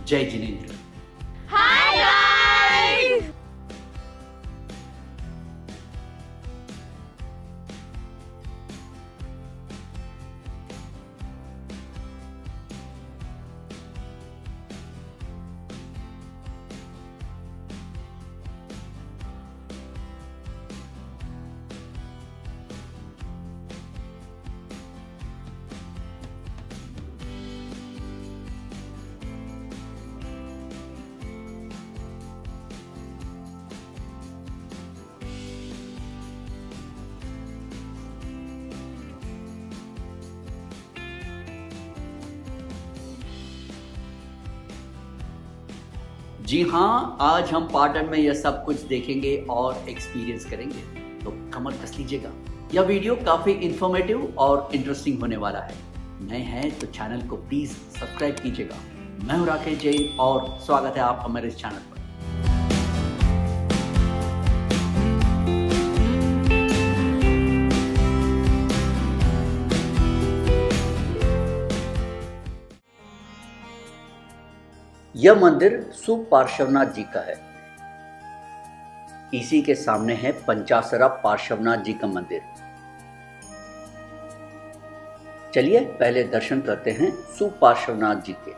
जय Jinendra. Hi guys. जी हाँ, आज हम पाटन में यह सब कुछ देखेंगे और एक्सपीरियंस करेंगे, तो कमर कस लीजिएगा। यह वीडियो काफ़ी इंफॉर्मेटिव और इंटरेस्टिंग होने वाला है। नए हैं तो चैनल को प्लीज़ सब्सक्राइब कीजिएगा। मैं हूँ राकेश जैन और स्वागत है आप हमारे इस चैनल पर। यह मंदिर सुपार्श्वनाथ जी का है। इसी के सामने है पंचासरा पार्श्वनाथ जी का मंदिर। चलिए पहले दर्शन करते हैं सुपार्श्वनाथ जी के।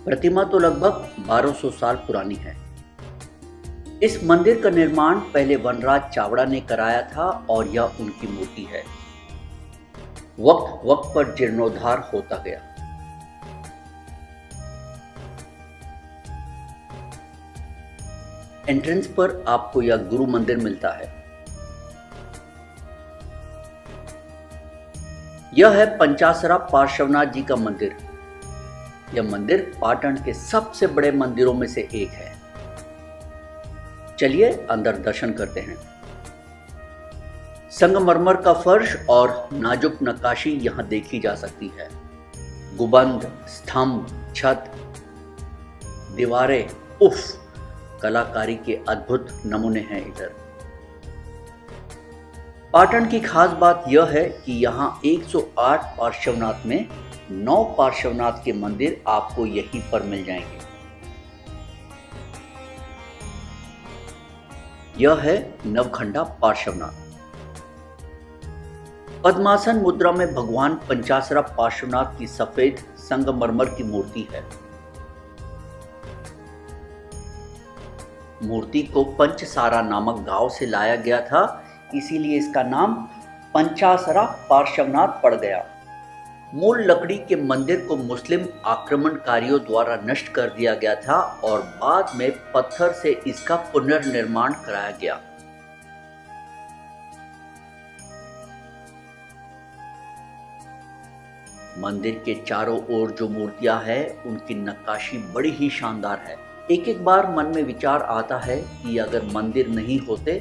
प्रतिमा तो लगभग 1200 साल पुरानी है। इस मंदिर का निर्माण पहले वनराज चावड़ा ने कराया था और यह उनकी मूर्ति है। वक्त वक्त पर जीर्णोद्धार होता गया। एंट्रेंस पर आपको यह गुरु मंदिर मिलता है। यह है पंचासरा पार्श्वनाथ जी का मंदिर। यह मंदिर पाटन के सबसे बड़े मंदिरों में से एक है। चलिए अंदर दर्शन करते हैं। संगमरमर का फर्श और नाजुक नक्काशी यहां देखी जा सकती है। गुंबद, स्तंभ, छत, दीवारें, उफ, कलाकारी के अद्भुत नमूने हैं इधर। पाटन की खास बात यह है कि यहां 108 पार्श्वनाथ में 9 पार्श्वनाथ के मंदिर आपको यहीं पर मिल जाएंगे। यह है नवखंडा पार्श्वनाथ। पद्मासन मुद्रा में भगवान पंचासरा पार्श्वनाथ की सफेद संगमरमर की मूर्ति है। मूर्ति को पंचसारा नामक गांव से लाया गया था, इसीलिए इसका नाम पंचासरा पार्श्वनाथ पड़ गया। मूल लकड़ी के मंदिर को मुस्लिम आक्रमणकारियों द्वारा नष्ट कर दिया गया था और बाद में पत्थर से इसका पुनर्निर्माण कराया गया। मंदिर के चारों ओर जो मूर्तियां हैं, उनकी नक्काशी बड़ी ही शानदार है। एक एक बार मन में विचार आता है कि अगर मंदिर नहीं होते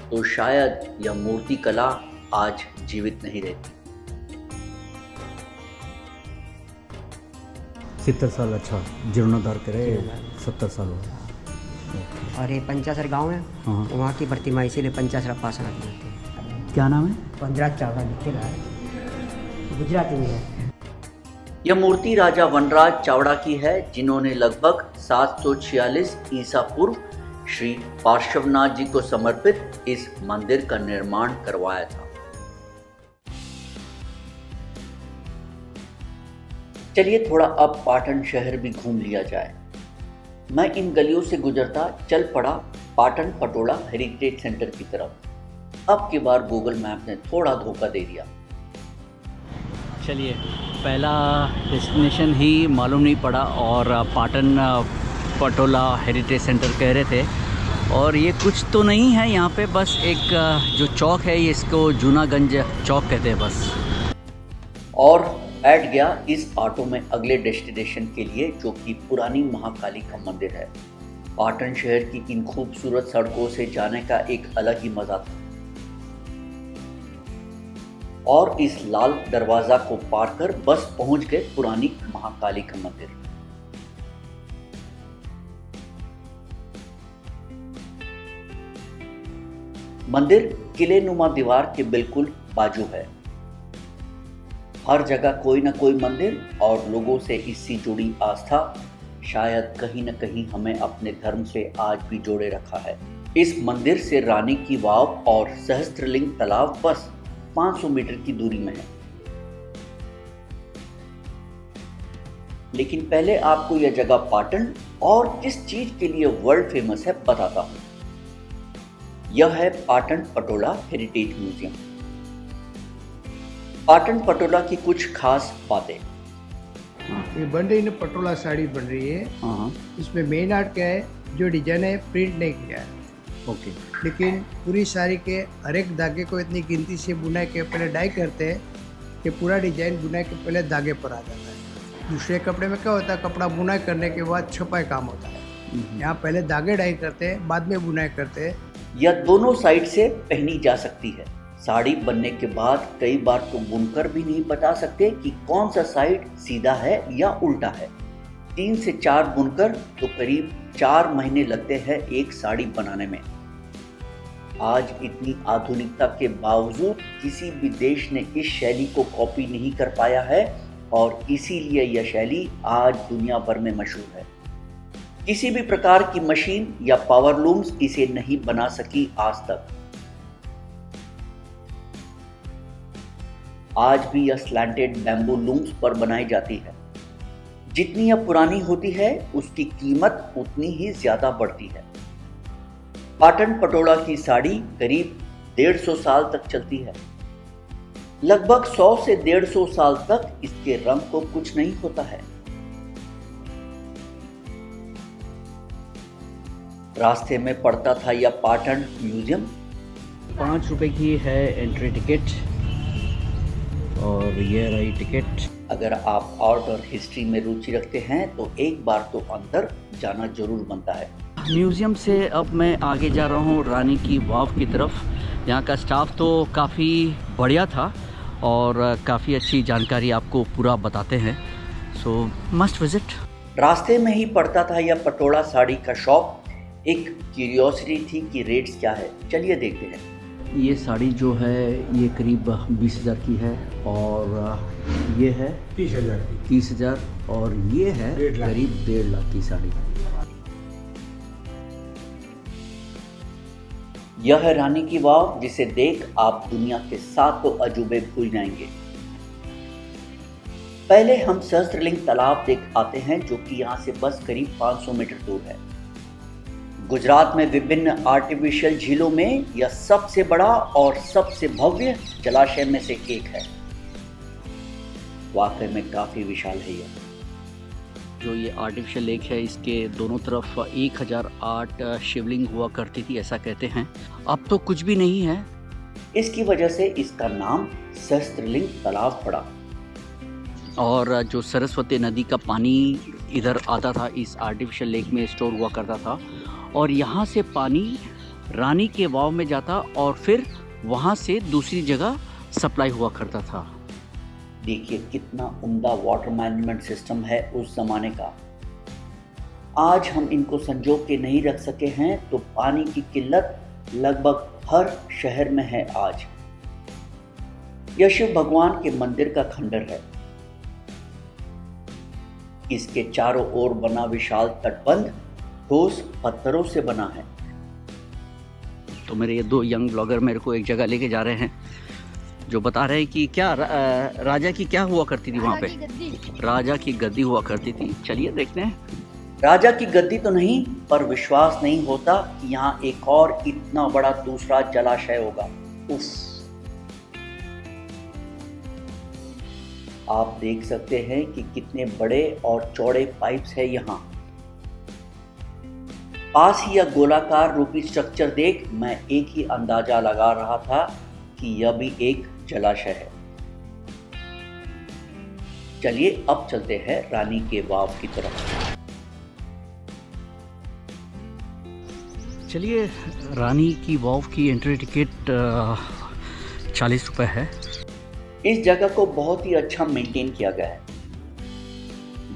तो शायद यह मूर्ति कला आज जीवित नहीं रहती। 70 साल। अच्छा, जीर्णोद्धार करे 70 साल हो गए। और ये पंचासर गांव है, हाँ। वहाँ की प्रतिमा, इसीलिए पंचासरा पार्श्वनाथ बोलते हैं। क्या नाम है? वनराज चावड़ा लिखे रहा है, गुजराती में है। यह मूर्ति राजा वनराज चावड़ा की है, जिन्होंने लगभग 746 ईसा पूर्व श्री पार्श्वनाथ जी को समर्पित इस मंदिर का निर्माण करवाया था। चलिए थोड़ा अब पाटन शहर भी घूम लिया जाए। मैं इन गलियों से गुजरता चल पड़ा पाटन पटोला हेरिटेज सेंटर की तरफ। अब की बार गूगल मैप ने थोड़ा धोखा दे दिया। चलिए, पहला डेस्टिनेशन ही मालूम नहीं पड़ा और पाटन पटोला हेरिटेज सेंटर कह रहे थे, और ये कुछ तो नहीं है यहाँ पे, बस एक जो चौक है ये इसको जूनागंज चौक कहते हैं बस। और बैठ गया इस ऑटो में अगले डेस्टिनेशन के लिए, जो कि पुरानी महाकाली का मंदिर है। पाटन शहर की इन खूबसूरत सड़कों से जाने का एक अलग ही मजा था। और इस लाल दरवाजा को पार कर बस पहुंच गए पुरानी महाकाली का मंदिर। मंदिर किले नुमा दीवार के बिल्कुल बाजू है। हर जगह कोई न कोई मंदिर और लोगों से इससे जुड़ी आस्था शायद कहीं न कहीं हमें अपने धर्म से आज भी जोड़े रखा है। इस मंदिर से रानी की वाव और सहस्त्रलिंग तालाब बस 500 मीटर की दूरी में है। लेकिन पहले आपको यह जगह पाटन और किस चीज के लिए वर्ल्ड फेमस है बताता हूं। यह है पाटन पटोला हेरिटेज म्यूजियम। पाटन पटोला की कुछ खास बातें। ये बन रही है पटोला साड़ी बन रही है। इसमें मेन आर्ट क्या है, जो डिजाइन है प्रिंट नहीं किया है। ओके। लेकिन पूरी साड़ी के हर एक धागे को इतनी गिनती से बुनाई के पहले डाई करते हैं कि पूरा डिजाइन बुनाई के पहले धागे पर आ जाता है। दूसरे कपड़े में क्या होता है, कपड़ा बुनाई करने के बाद छपाई काम होता है। यहाँ पहले धागे डाई करते हैं, बाद में बुनाई करते हैं। यह दोनों साइड से पहनी जा सकती है। साड़ी बनने के बाद कई बार तो बुनकर भी नहीं बता सकते कि कौन सा साइड सीधा है या उल्टा है। 3 से 4 बुनकर तो करीब 4 महीने लगते हैं एक साड़ी बनाने में। आज इतनी आधुनिकता के बावजूद किसी भी देश ने इस शैली को कॉपी नहीं कर पाया है और इसीलिए यह शैली आज दुनिया भर में मशहूर है। किसी भी प्रकार की मशीन या पावर लूम्स इसे नहीं बना सकी आज तक। आज भी यह स्लैंटेड बैम्बू लूम्स पर बनाई जाती है। जितनी यह पुरानी होती है उसकी कीमत उतनी ही ज्यादा बढ़ती है। पाटन पटोला की साड़ी करीब 150 साल तक चलती है। लगभग 100 से 150 साल तक इसके रंग को कुछ नहीं होता है। रास्ते में पड़ता था यह पाटन म्यूजियम। 5 रुपए की है एंट्री टिकट और ये रही टिकट। अगर आप आर्ट और हिस्ट्री में रुचि रखते हैं तो एक बार तो अंदर जाना जरूर बनता है। म्यूज़ियम से अब मैं आगे जा रहा हूँ रानी की वाव की तरफ। यहाँ का स्टाफ तो काफ़ी बढ़िया था और काफ़ी अच्छी जानकारी आपको पूरा बताते हैं। सो मस्ट विजिट। रास्ते में ही पड़ता था यह पटोला साड़ी का शॉप। एक क्यूरियोसिटी थी कि रेट्स क्या है, चलिए देखते हैं। ये साड़ी जो है ये करीब 20,000 की है और ये है 30,000 और ये है करीब 1.5 लाख की साड़ी। यह है रानी की वाव, जिसे देख आप दुनिया के 7 अजूबे भूल जाएंगे। पहले हम सहस्त्रलिंग तालाब देख आते हैं जो कि यहाँ से बस करीब 500 मीटर दूर है। गुजरात में विभिन्न आर्टिफिशियल झीलों में यह सबसे बड़ा और सबसे भव्य जलाशय में से एक है। वाकई में काफी विशाल है यह। जो ये आर्टिफिशियल लेक है इसके दोनों तरफ 1008 शिवलिंग हुआ करती थी ऐसा कहते हैं। अब तो कुछ भी नहीं है। इसकी वजह से इसका नाम सहस्त्रलिंग तालाब पड़ा। और जो सरस्वती नदी का पानी इधर आता था इस आर्टिफिशियल लेक में स्टोर हुआ करता था और यहाँ से पानी रानी के वाव में जाता और फिर वहाँ से दूसरी जगह सप्लाई हुआ करता था। देखिए कितना उम्दा वाटर मैनेजमेंट सिस्टम है उस जमाने का। आज हम इनको संजो के नहीं रख सके हैं तो पानी की किल्लत लगभग हर शहर में है आज। यह शिव भगवान के मंदिर का खंडर है। इसके चारों ओर बना विशाल तटबंध ठोस पत्थरों से बना है। तो मेरे ये 2 यंग ब्लॉगर मेरे को एक जगह लेके जा रहे हैं जो बता रहे हैं कि क्या राजा की क्या हुआ करती थी वहाँ पे। राजा की गद्दी हुआ करती थी। चलिए देखते हैं। राजा की गद्दी तो नहीं, पर विश्वास नहीं होता कि यहाँ एक और इतना बड़ा दूसरा जलाशय होगा। उफ। आप देख सकते हैं कि कितने बड़े और चौड़े पाइप्स है यहाँ। पास ही यह गोलाकार रूपी स्ट्रक्चर देख मैं एक ही अंदाजा लगा रहा था कि यह भी एक जलाशय है। चलिए अब चलते हैं रानी के वाव की तरफ। चलिए रानी की वाव की एंट्री टिकट 40 रुपये है। इस जगह को बहुत ही अच्छा मेंटेन किया गया है।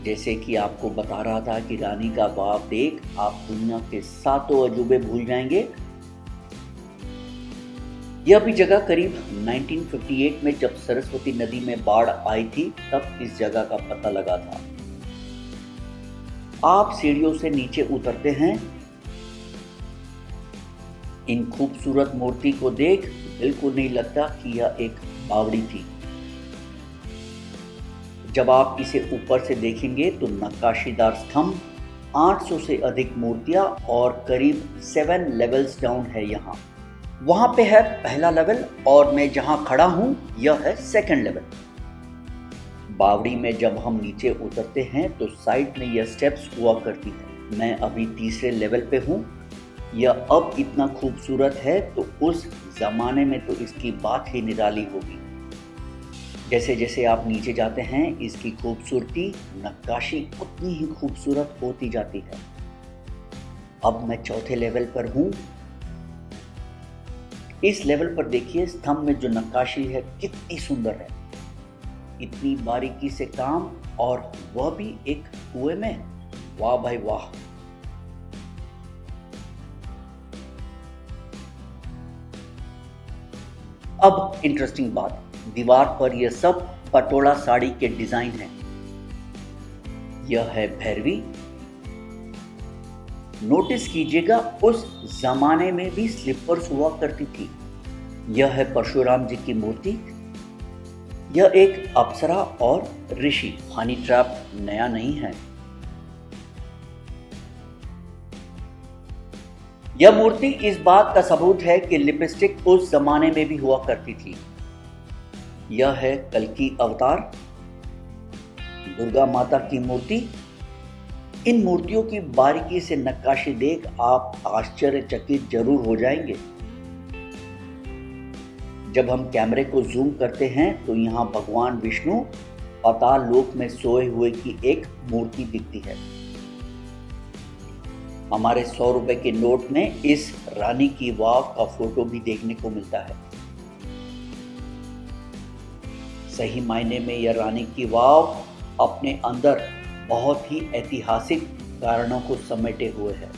जैसे कि आपको बता रहा था कि रानी का वाव देख आप दुनिया के 7 अजूबे भूल जाएंगे। यह भी जगह करीब 1958 में जब सरस्वती नदी में बाढ़ आई थी तब इस जगह का पता लगा था। आप सीढ़ियों से नीचे उतरते हैं। इन खूबसूरत मूर्ति को देख बिल्कुल नहीं लगता कि यह एक बावड़ी थी। जब आप इसे ऊपर से देखेंगे तो नक्काशीदार स्तंभ, 800 से अधिक मूर्तियां और करीब 7 लेवल्स डाउन है यहाँ। वहां पे है पहला लेवल और मैं जहां खड़ा हूं यह है सेकंड लेवल। बावड़ी में जब हम नीचे उतरते हैं तो साइड में यह स्टेप्स हुआ करती है। मैं अभी तीसरे लेवल पे हूँ। यह अब इतना खूबसूरत है तो उस जमाने में तो इसकी बात ही निराली होगी। जैसे जैसे आप नीचे जाते हैं इसकी खूबसूरती, नक्काशी उतनी ही खूबसूरत होती जाती है। अब मैं चौथे लेवल पर हूँ। इस लेवल पर देखिए स्तंभ में जो नक्काशी है कितनी सुंदर है, इतनी बारीकी से काम, और वह भी एक कुएं में। वाह भाई वाह। अब इंटरेस्टिंग बात, दीवार पर यह सब पटोला साड़ी के डिजाइन है। यह है भैरवी। नोटिस कीजिएगा उस जमाने में भी स्लीपर्स हुआ करती थी। यह है परशुराम जी की मूर्ति। यह एक अप्सरा और ऋषि। हनी ट्रैप नया नहीं है। यह मूर्ति इस बात का सबूत है कि लिपस्टिक उस जमाने में भी हुआ करती थी। यह है कल्कि अवतार, दुर्गा माता की मूर्ति। इन मूर्तियों की बारीकी से नक्काशी देख आप आश्चर्यचकित जरूर हो जाएंगे। जब हम कैमरे को जूम करते हैं तो यहाँ भगवान विष्णु पाताल लोक में सोए हुए की एक मूर्ति दिखती है। हमारे 100 रुपए के नोट में इस रानी की वाव का फोटो भी देखने को मिलता है। सही मायने में यह रानी की वाव अपने अंदर बहुत ही ऐतिहासिक कारणों को समेटे हुए है।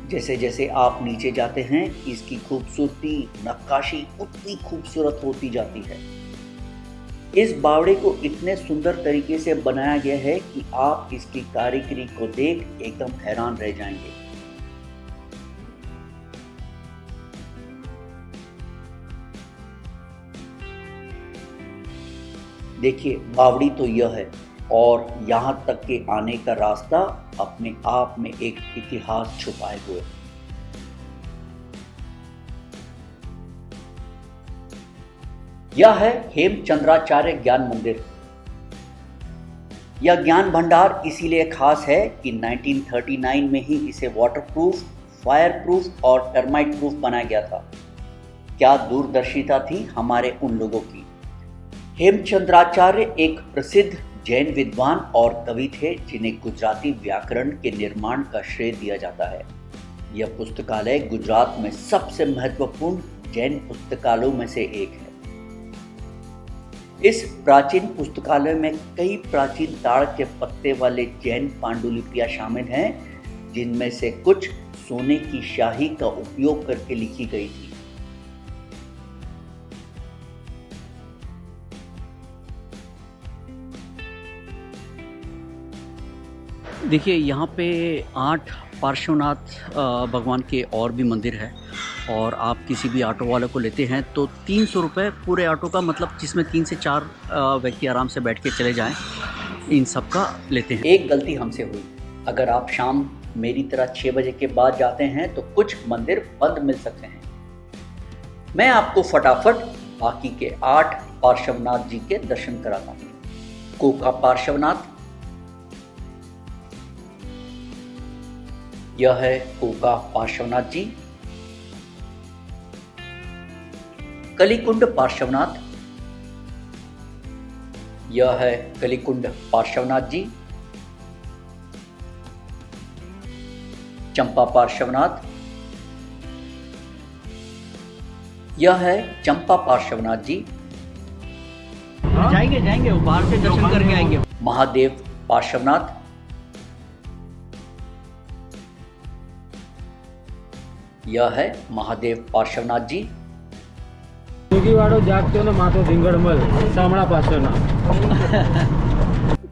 जैसे जैसे आप नीचे जाते हैं इसकी खूबसूरती, नक्काशी उतनी खूबसूरत होती जाती है। इस बावड़े को इतने सुंदर तरीके से बनाया गया है कि आप इसकी कारीगरी को देख एकदम हैरान रह जाएंगे। देखिए बावड़ी तो यह है और यहाँ तक के आने का रास्ता अपने आप में एक इतिहास छुपाए हुए। यह है हेमचंद्राचार्य ज्ञान मंदिर। यह ज्ञान भंडार इसीलिए खास है कि 1939 में ही इसे वाटरप्रूफ, फायर प्रूफ और टर्माइट प्रूफ बनाया गया था। क्या दूरदर्शिता थी हमारे उन लोगों की। हेमचंद्राचार्य एक प्रसिद्ध जैन विद्वान और कवि थे जिन्हें गुजराती व्याकरण के निर्माण का श्रेय दिया जाता है। यह पुस्तकालय गुजरात में सबसे महत्वपूर्ण जैन पुस्तकालयों में से एक है। इस प्राचीन पुस्तकालय में कई प्राचीन ताड़ के पत्ते वाले जैन पांडुलिपियां शामिल हैं, जिनमें से कुछ सोने की शाही का उपयोग करके लिखी गई थी। देखिए यहाँ पे 8 पार्श्वनाथ भगवान के और भी मंदिर है, और आप किसी भी ऑटो वाले को लेते हैं तो 300 रुपये पूरे ऑटो का, मतलब जिसमें 3 से 4 व्यक्ति आराम से बैठ के चले जाएं, इन सब का लेते हैं। एक गलती हमसे हुई, अगर आप शाम मेरी तरह 6 बजे के बाद जाते हैं तो कुछ मंदिर बंद मिल सकते हैं। मैं आपको फटाफट बाकी के 8 पार्श्वनाथ जी के दर्शन कराता हूँ। कोका पार्श्वनाथ, यह है कोका पार्श्वनाथ जी। कलिकुंड पार्श्वनाथ, यह है कलिकुंड पार्श्वनाथ जी। चंपा पार्श्वनाथ, यह है चंपा पार्श्वनाथ जी। जाएंगे वो बाहर से दर्शन करके आएंगे। महादेव पार्श्वनाथ, यह है महादेव पार्श्वनाथ जी। જોગીવાડો જાગતો ને માતો ધીંગડમલ શામળા પાછળના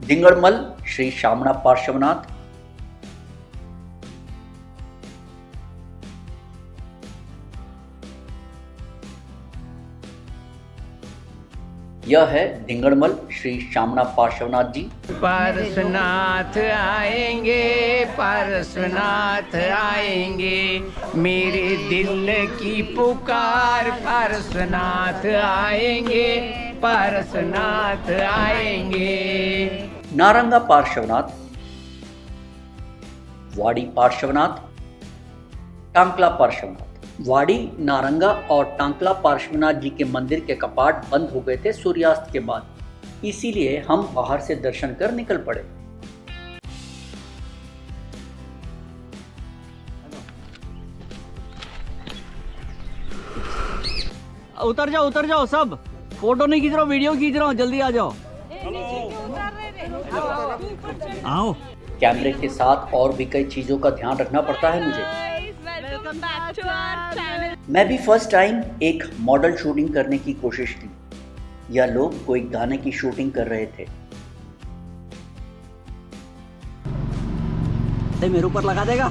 धिंगड़मल श्री शामणा पार्श्वनाथ। यह है धिंगड़मल श्री शामणा पार्श्वनाथ जी। पार्श्वनाथ आएंगे, पार्श्वनाथ आएंगे, मेरे दिल की पुकार पार्श्वनाथ आएंगे, पार्श्वनाथ आएंगे। नारंगा पार्श्वनाथ, वाड़ी पार्श्वनाथ, टांकला पार्श्वनाथ। वाड़ी, नारंगा और टांकला पार्श्वनाथ जी के मंदिर के कपाट बंद हो गए थे सूर्यास्त के बाद, इसीलिए हम बाहर से दर्शन कर निकल पड़े। उतर जाओ सब, फोटो नहीं खींच रहा हूँ, वीडियो खींच रहा हूँ, जल्दी आ जाओ। आओ। कैमरे के साथ और भी कई चीजों का ध्यान रखना पड़ता है मुझे। Welcome back to our channel. मैं भी फर्स्ट टाइम एक मॉडल शूटिंग करने की कोशिश की। यह लोग कोई गाने की शूटिंग कर रहे थे। मेरे ऊपर लगा देगा।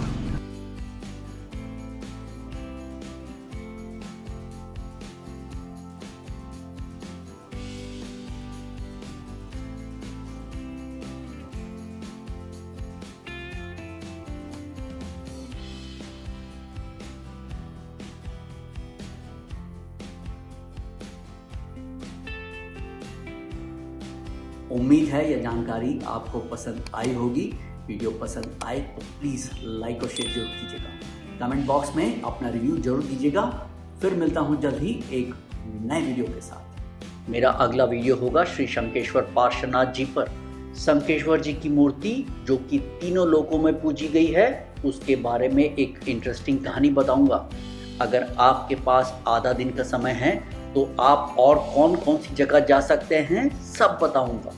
उम्मीद है यह जानकारी आपको पसंद आई होगी। वीडियो पसंद आए तो प्लीज़ लाइक और शेयर जरूर कीजिएगा। कमेंट बॉक्स में अपना रिव्यू जरूर दीजिएगा। फिर मिलता हूँ जल्द ही एक नए वीडियो के साथ। मेरा अगला वीडियो होगा श्री शंकेश्वर पार्श्वनाथ जी पर। शंकेश्वर जी की मूर्ति जो कि तीनों लोकों में पूजी गई है, उसके बारे में एक इंटरेस्टिंग कहानी बताऊंगा। अगर आपके पास आधा दिन का समय है तो आप और कौन कौन सी जगह जा सकते हैं सब बताऊंगा।